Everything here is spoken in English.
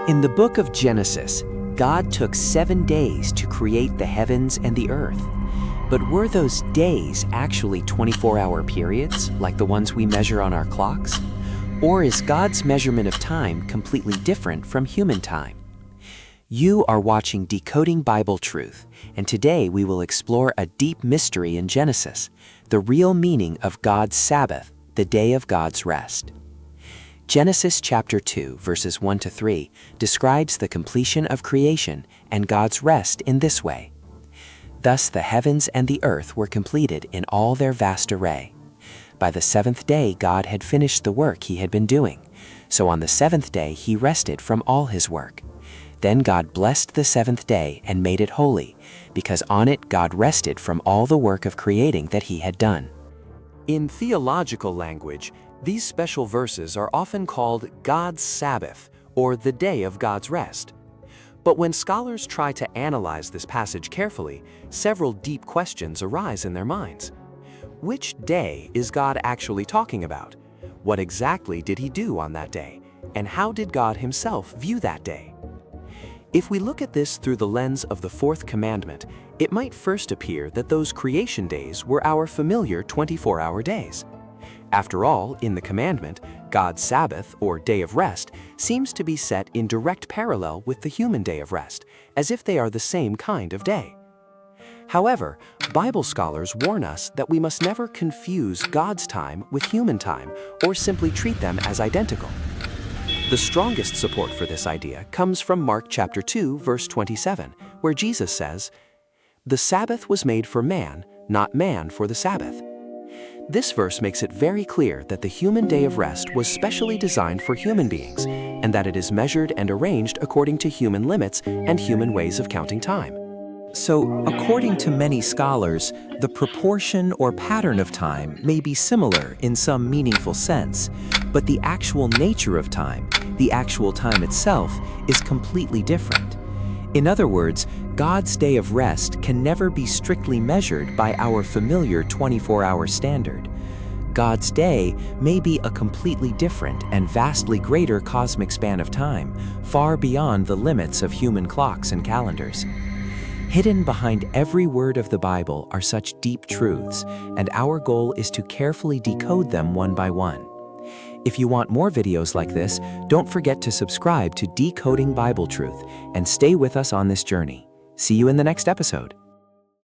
In the book of Genesis, God took 7 days to create the heavens and the earth. But were those days actually 24-hour periods, like the ones we measure on our clocks? Or is God's measurement of time completely different from human time? You are watching Decoding Bible Truth, and today we will explore a deep mystery in Genesis, the real meaning of God's Sabbath, the day of God's rest. Genesis chapter 2, verses 1 to 3 describes the completion of creation and God's rest in this way. Thus the heavens and the earth were completed in all their vast array. By the 7th day God had finished the work he had been doing, so on the 7th day he rested from all his work. Then God blessed the 7th day and made it holy, because on it God rested from all the work of creating that he had done. In theological language, these special verses are often called God's Sabbath, or the day of God's rest. But when scholars try to analyze this passage carefully, several deep questions arise in their minds. Which day is God actually talking about? What exactly did he do on that day? And how did God himself view that day? If we look at this through the lens of the fourth commandment, it might first appear that those creation days were our familiar 24-hour days. After all, in the commandment, God's Sabbath, or day of rest, seems to be set in direct parallel with the human day of rest, as if they are the same kind of day. However, Bible scholars warn us that we must never confuse God's time with human time, or simply treat them as identical. The strongest support for this idea comes from Mark chapter 2, verse 27, where Jesus says, "The Sabbath was made for man, not man for the Sabbath." This verse makes it very clear that the human day of rest was specially designed for human beings, and that it is measured and arranged according to human limits and human ways of counting time. So, according to many scholars, the proportion or pattern of time may be similar in some meaningful sense, but the actual nature of time, the actual time itself, is completely different. In other words, God's day of rest can never be strictly measured by our familiar 24-hour standard. God's day may be a completely different and vastly greater cosmic span of time, far beyond the limits of human clocks and calendars. Hidden behind every word of the Bible are such deep truths, and our goal is to carefully decode them one by one. If you want more videos like this, don't forget to subscribe to Decoding Bible Truth and stay with us on this journey. See you in the next episode.